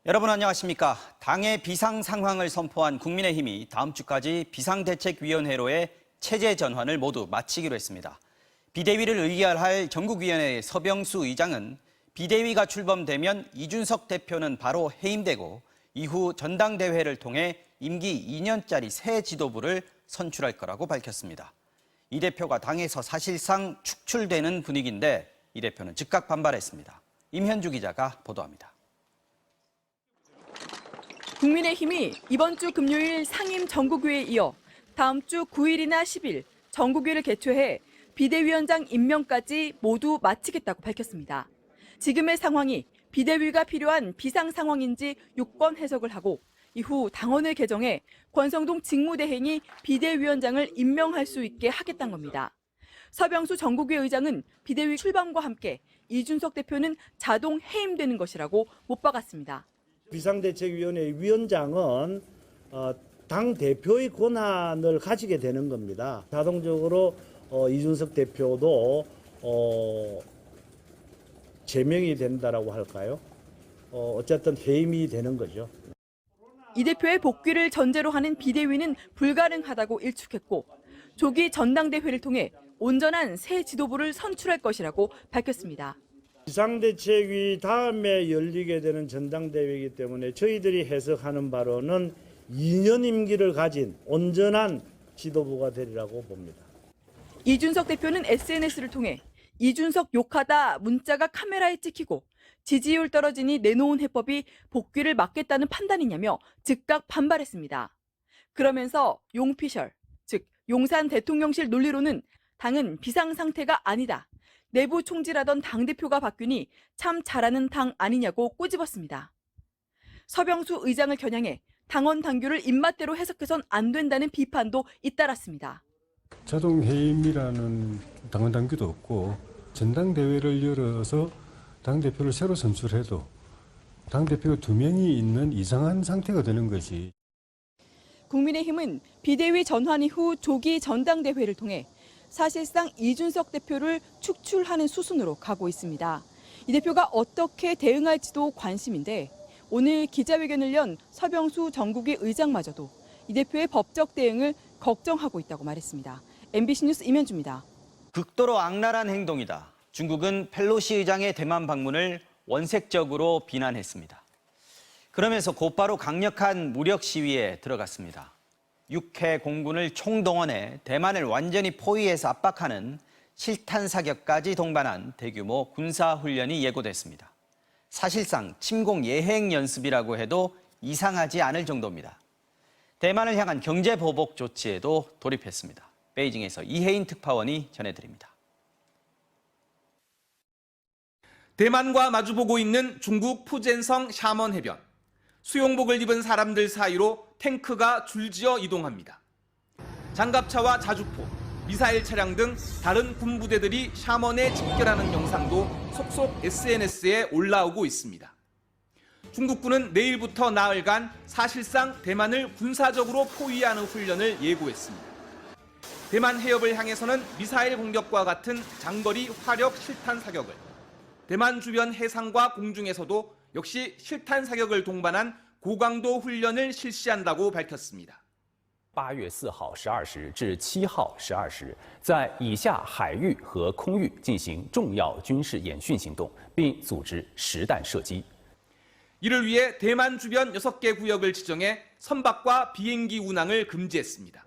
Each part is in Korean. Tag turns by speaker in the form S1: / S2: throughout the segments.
S1: 여러분 안녕하십니까? 당의 비상 상황을 선포한 국민의힘이 다음 주까지 비상대책위원회로의 체제 전환을 모두 마치기로 했습니다. 비대위를 의결할 전국위원회 서병수 의장은 비대위가 출범되면 이준석 대표는 바로 해임되고 이후 전당대회를 통해 임기 2년짜리 새 지도부를 선출할 거라고 밝혔습니다. 이 대표가 당에서 사실상 축출되는 분위기인데 이 대표는 즉각 반발했습니다. 임현주 기자가 보도합니다.
S2: 국민의힘이 이번 주 금요일 상임 전국위에 이어 다음 주 9일이나 10일 전국위를 개최해 비대위원장 임명까지 모두 마치겠다고 밝혔습니다. 지금의 상황이 비대위가 필요한 비상 상황인지 유권 해석을 하고 이후 당원을 개정해 권성동 직무대행이 비대위원장을 임명할 수 있게 하겠다는 겁니다. 서병수 전국위 의장은 비대위 출범과 함께 이준석 대표는 자동 해임되는 것이라고 못 박았습니다.
S3: 비상대책위원회 위원장은 당 대표의 권한을 가지게 되는 겁니다. 자동적으로 이준석 대표도 제명이 된다라고 할까요? 어쨌든 해임이 되는 거죠.
S2: 이 대표의 복귀를 전제로 하는 비대위는 불가능하다고 일축했고 조기 전당대회를 통해 온전한 새 지도부를 선출할 것이라고 밝혔습니다.
S3: 비상대책위 다음에 열리게 되는 전당대회이기 때문에 저희들이 해석하는 바로는 2년 임기를 가진 온전한 지도부가 되리라고 봅니다.
S2: 이준석 대표는 SNS를 통해 이준석 욕하다 문자가 카메라에 찍히고 지지율 떨어지니 내놓은 해법이 복귀를 막겠다는 판단이냐며 즉각 반발했습니다. 그러면서 용피셜, 즉 용산 대통령실 논리로는 당은 비상 상태가 아니다. 내부 총질하던 당대표가 바뀌니 참 잘하는 당 아니냐고 꼬집었습니다. 서병수 의장을 겨냥해 당원 당규를 입맛대로 해석해선 안 된다는 비판도 잇따랐습니다.
S4: 자동 해임이라는 당원 당규도 없고 전당대회를 열어서 당대표를 새로 선출해도 당대표가 2명이 있는 이상한 상태가 되는 것이.
S2: 국민의힘은 비대위 전환 이후 조기 전당대회를 통해 사실상 이준석 대표를 축출하는 수순으로 가고 있습니다. 이 대표가 어떻게 대응할지도 관심인데 오늘 기자회견을 연 서병수 전국위 의장마저도 이 대표의 법적 대응을 걱정하고 있다고 말했습니다. MBC 뉴스 임현주입니다.
S1: 극도로 악랄한 행동이다. 중국은 펠로시 의장의 대만 방문을 원색적으로 비난했습니다. 그러면서 곧바로 강력한 무력 시위에 들어갔습니다. 육해 공군을 총동원해 대만을 완전히 포위해서 압박하는 실탄 사격까지 동반한 대규모 군사훈련이 예고됐습니다. 사실상 침공 예행 연습이라고 해도 이상하지 않을 정도입니다. 대만을 향한 경제 보복 조치에도 돌입했습니다. 베이징에서 이혜인 특파원이 전해드립니다.
S5: 대만과 마주보고 있는 중국 푸젠성 샤먼 해변. 수용복을 입은 사람들 사이로 탱크가 줄지어 이동합니다. 장갑차와 자주포, 미사일 차량 등 다른 군부대들이 샤먼에 집결하는 영상도 속속 SNS에 올라오고 있습니다. 중국군은 내일부터 나흘간 사실상 대만을 군사적으로 포위하는 훈련을 예고했습니다. 대만 해협을 향해서는 미사일 공격과 같은 장거리 화력 실탄 사격을, 대만 주변 해상과 공중에서도 역시 실탄 사격을 동반한 고강도 훈련을 실시한다고 밝혔습니다.
S6: 8月4号12时至7号12时，在以下海域和空域进行重要军事演训行动，并组织实弹射击。
S5: 이를 위해 대만 주변 6개 구역을 지정해 선박과 비행기 운항을 금지했습니다.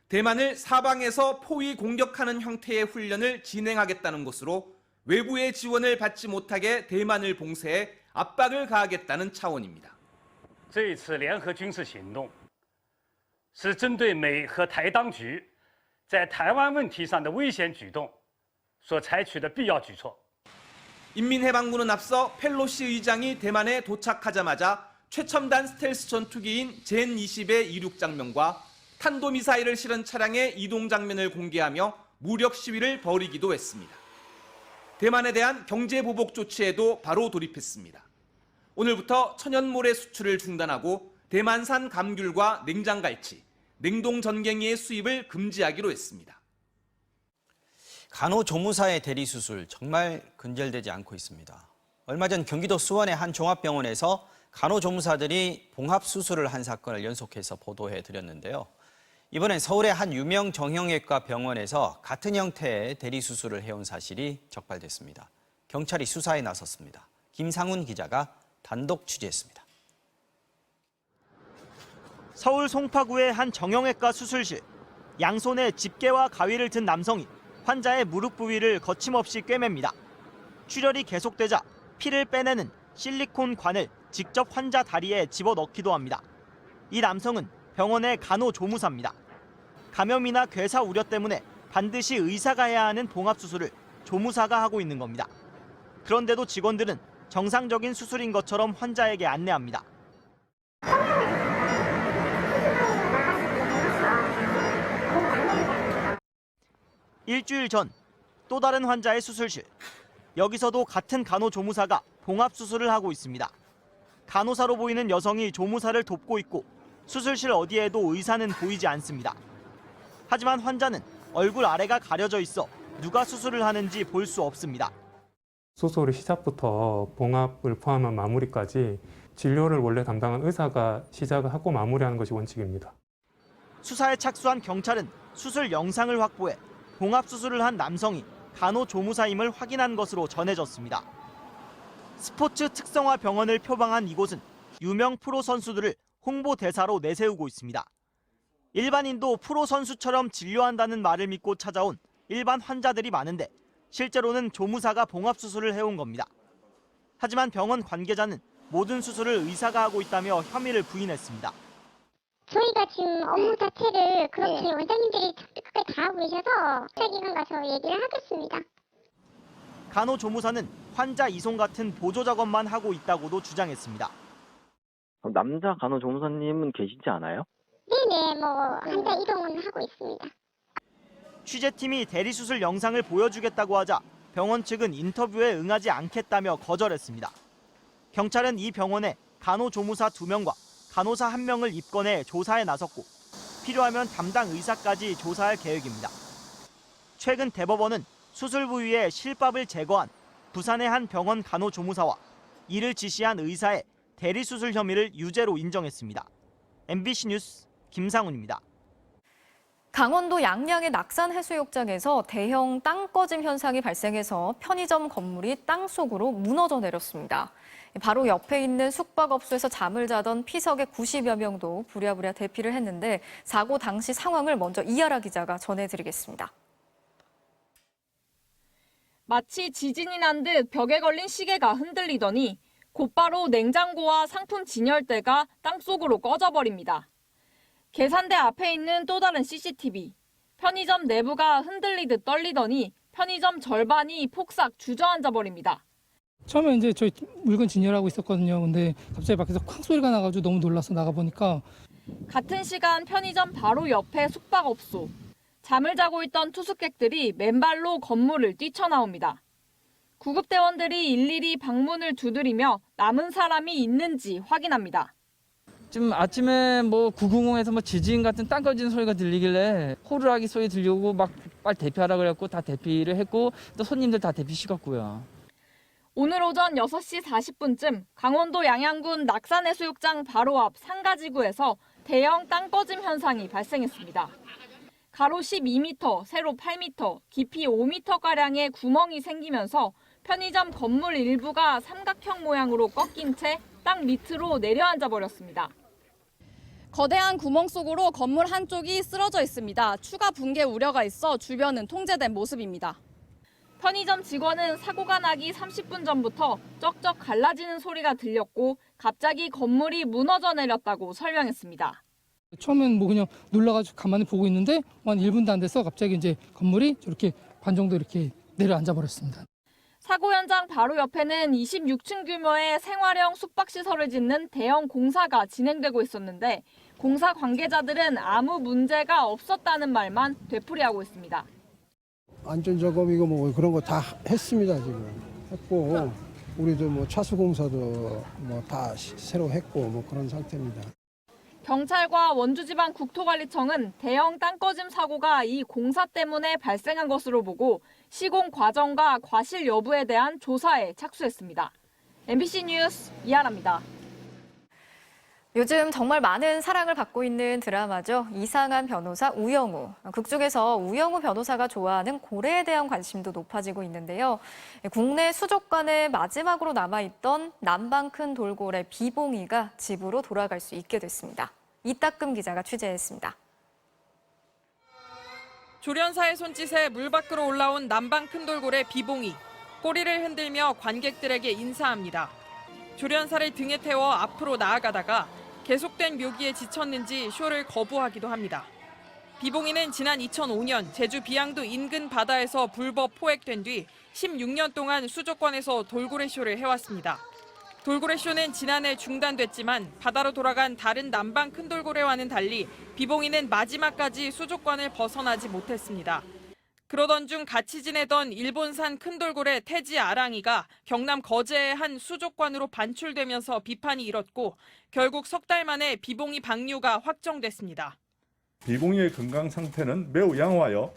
S5: 대만을 사방에서 포위 공격하는 형태의 훈련을 진행하겠다는 것으로 외부의 지원을 받지 못하게 대만을 봉쇄해 압박을 가하겠다는 차원입니다.
S7: 这一次联合军事行动是针对美和台当局在台湾问题上的危险举动所采取的必要举措。
S5: 인민해방군은 앞서 펠로시 의장이 대만에 도착하자마자 최첨단 스텔스 전투기인 젠-20의 이륙 장면과 탄도미사일을 실은 차량의 이동 장면을 공개하며 무력 시위를 벌이기도 했습니다. 대만에 대한 경제 보복 조치에도 바로 돌입했습니다. 오늘부터 천연모래 수출을 중단하고 대만산 감귤과 냉장갈치, 냉동전갱이의 수입을 금지하기로 했습니다.
S1: 간호조무사의 대리수술 정말 근절되지 않고 있습니다. 얼마 전 경기도 수원의 한 종합병원에서 간호조무사들이 봉합수술을 한 사건을 연속해서 보도해드렸는데요. 이번엔 서울의 한 유명 정형외과 병원에서 같은 형태의 대리수술을 해온 사실이 적발됐습니다. 경찰이 수사에 나섰습니다. 김상훈 기자가 단독 취재했습니다.
S8: 서울 송파구의 한 정형외과 수술실. 양손에 집게와 가위를 든 남성이 환자의 무릎 부위를 거침없이 꿰맵니다. 출혈이 계속되자 피를 빼내는 실리콘 관을 직접 환자 다리에 집어넣기도 합니다. 이 남성은 병원의 간호조무사입니다. 감염이나 괴사 우려 때문에 반드시 의사가 해야 하는 봉합수술을 조무사가 하고 있는 겁니다. 그런데도 직원들은 정상적인 수술인 것처럼 환자에게 안내합니다. 일주일 전 또 다른 환자의 수술실. 여기서도 같은 간호조무사가 봉합수술을 하고 있습니다. 간호사로 보이는 여성이 조무사를 돕고 있고 수술실 어디에도 의사는 보이지 않습니다. 하지만 환자는 얼굴 아래가 가려져 있어 누가 수술을 하는지 볼 수 없습니다.
S9: 수술의 시작부터 봉합을 포함한 마무리까지 진료를 원래 담당한 의사가 시작하고 마무리하는 것이 원칙입니다.
S8: 수사에 착수한 경찰은 수술 영상을 확보해 봉합수술을 한 남성이 간호조무사임을 확인한 것으로 전해졌습니다. 스포츠 특성화 병원을 표방한 이곳은 유명 프로 선수들을 홍보대사로 내세우고 있습니다. 일반인도 프로 선수처럼 진료한다는 말을 믿고 찾아온 일반 환자들이 많은데 실제로는 조무사가 봉합수술을 해온 겁니다. 하지만 병원 관계자는 모든 수술을 의사가 하고 있다며 혐의를 부인했습니다.
S10: 저희가 지금 업무 자체를 그렇게 원장님들이 끝까지 다 하고 계셔서 수사기관 가서 얘기를 하겠습니다.
S8: 간호조무사는 환자 이송 같은 보조 작업만 하고 있다고도 주장했습니다.
S11: 남자 간호조무사님은 계시지 않아요?
S10: 네네, 환자 이동은 하고 있습니다.
S8: 취재팀이 대리수술 영상을 보여주겠다고 하자 병원 측은 인터뷰에 응하지 않겠다며 거절했습니다. 경찰은 이 병원에 간호조무사 2명과 간호사 1명을 입건해 조사에 나섰고 필요하면 담당 의사까지 조사할 계획입니다. 최근 대법원은 수술 부위에 실밥을 제거한 부산의 한 병원 간호조무사와 이를 지시한 의사의 대리수술 혐의를 유죄로 인정했습니다. MBC 뉴스 김상훈입니다.
S12: 강원도 양양의 낙산 해수욕장에서 대형 땅 꺼짐 현상이 발생해서 편의점 건물이 땅속으로 무너져 내렸습니다. 바로 옆에 있는 숙박업소에서 잠을 자던 피서객 90여 명도 부랴부랴 대피를 했는데 사고 당시 상황을 먼저 이하라 기자가 전해드리겠습니다.
S13: 마치 지진이 난 듯 벽에 걸린 시계가 흔들리더니 곧바로 냉장고와 상품 진열대가 땅속으로 꺼져버립니다. 계산대 앞에 있는 또 다른 CCTV. 편의점 내부가 흔들리듯 떨리더니 편의점 절반이 폭삭 주저앉아 버립니다.
S14: 처음에 이제 저희 물건 진열하고 있었거든요. 근데 갑자기 밖에서 쾅 소리가 나가지고 너무 놀라서 나가보니까.
S13: 같은 시간 편의점 바로 옆에 숙박업소. 잠을 자고 있던 투숙객들이 맨발로 건물을 뛰쳐나옵니다. 구급대원들이 일일이 방문을 두드리며 남은 사람이 있는지 확인합니다.
S15: 지금 아침에 990에서 지진 같은 땅 꺼지는 소리가 들리길래 호루라기 소리 들려오고 막 빨리 대피하라 그랬고 다 대피를 했고 또 손님들 다 대피시켰고요.
S13: 오늘 오전 6시 40분쯤 강원도 양양군 낙산해수욕장 바로 앞 상가지구에서 대형 땅 꺼짐 현상이 발생했습니다. 가로 12m, 세로 8m, 깊이 5m가량의 구멍이 생기면서 편의점 건물 일부가 삼각형 모양으로 꺾인 채 땅 밑으로 내려앉아 버렸습니다.
S16: 거대한 구멍 속으로 건물 한쪽이 쓰러져 있습니다. 추가 붕괴 우려가 있어 주변은 통제된 모습입니다.
S13: 편의점 직원은 사고가 나기 30분 전부터 쩍쩍 갈라지는 소리가 들렸고 갑자기 건물이 무너져 내렸다고 설명했습니다.
S14: 처음엔 그냥 놀라가지고 가만히 보고 있는데 한 1분도 안 돼서 갑자기 이제 건물이 저렇게 반 정도 이렇게 내려앉아 버렸습니다.
S13: 사고 현장 바로 옆에는 26층 규모의 생활형 숙박시설을 짓는 대형 공사가 진행되고 있었는데 공사 관계자들은 아무 문제가 없었다는 말만 되풀이하고 있습니다.
S17: 안전작업이고 그런 거 다 했습니다. 지금 했고 우리도 차수 공사도 다 새로 했고 그런 상태입니다.
S13: 경찰과 원주지방국토관리청은 대형 땅 꺼짐 사고가 이 공사 때문에 발생한 것으로 보고 시공 과정과 과실 여부에 대한 조사에 착수했습니다. MBC 뉴스 이하라입니다.
S12: 요즘 정말 많은 사랑을 받고 있는 드라마죠. 이상한 변호사 우영우. 극 중에서 우영우 변호사가 좋아하는 고래에 대한 관심도 높아지고 있는데요. 국내 수족관에 마지막으로 남아있던 남방 큰 돌고래 비봉이가 집으로 돌아갈 수 있게 됐습니다. 이따금 기자가 취재했습니다.
S13: 조련사의 손짓에 물 밖으로 올라온 남방 큰 돌고래 비봉이. 꼬리를 흔들며 관객들에게 인사합니다. 조련사를 등에 태워 앞으로 나아가다가 계속된 묘기에 지쳤는지 쇼를 거부하기도 합니다. 비봉이는 지난 2005년 제주 비양도 인근 바다에서 불법 포획된 뒤 16년 동안 수족관에서 돌고래 쇼를 해왔습니다. 돌고래 쇼는 지난해 중단됐지만 바다로 돌아간 다른 남방 큰 돌고래와는 달리 비봉이는 마지막까지 수족관을 벗어나지 못했습니다. 그러던 중 같이 지내던 일본산 큰 돌고래 태지 아랑이가 경남 거제의 한 수족관으로 반출되면서 비판이 일었고 결국 석 달 만에 비봉이 방류가 확정됐습니다.
S18: 비봉이의 건강 상태는 매우 양호하여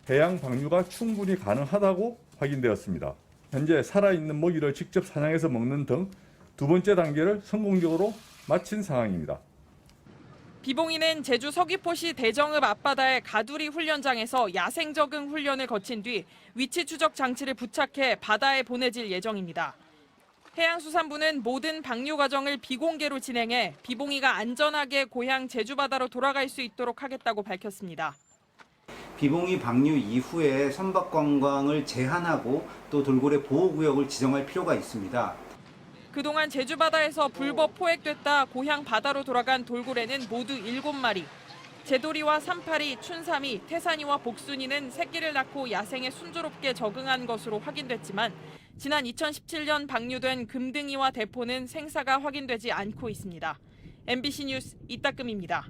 S18: 해양 방류가 충분히 가능하다고 확인되었습니다. 현재 살아있는 먹이를 직접 사냥해서 먹는 등 두 번째 단계를 성공적으로 마친 상황입니다.
S13: 비봉이는 제주 서귀포시 대정읍 앞바다의 가두리 훈련장에서 야생 적응 훈련을 거친 뒤 위치 추적 장치를 부착해 바다에 보내질 예정입니다. 해양수산부는 모든 방류 과정을 비공개로 진행해 비봉이가 안전하게 고향 제주 바다로 돌아갈 수 있도록 하겠다고 밝혔습니다.
S19: 비봉이 방류 이후에 선박 관광을 제한하고 또 돌고래 보호구역을 지정할 필요가 있습니다.
S13: 그동안 제주 바다에서 불법 포획됐다 고향 바다로 돌아간 돌고래는 모두 7마리. 제도리와 삼파리, 춘삼이, 태산이와 복순이는 새끼를 낳고 야생에 순조롭게 적응한 것으로 확인됐지만 지난 2017년 방류된 금등이와 대포는 생사가 확인되지 않고 있습니다. MBC 뉴스 이따금입니다.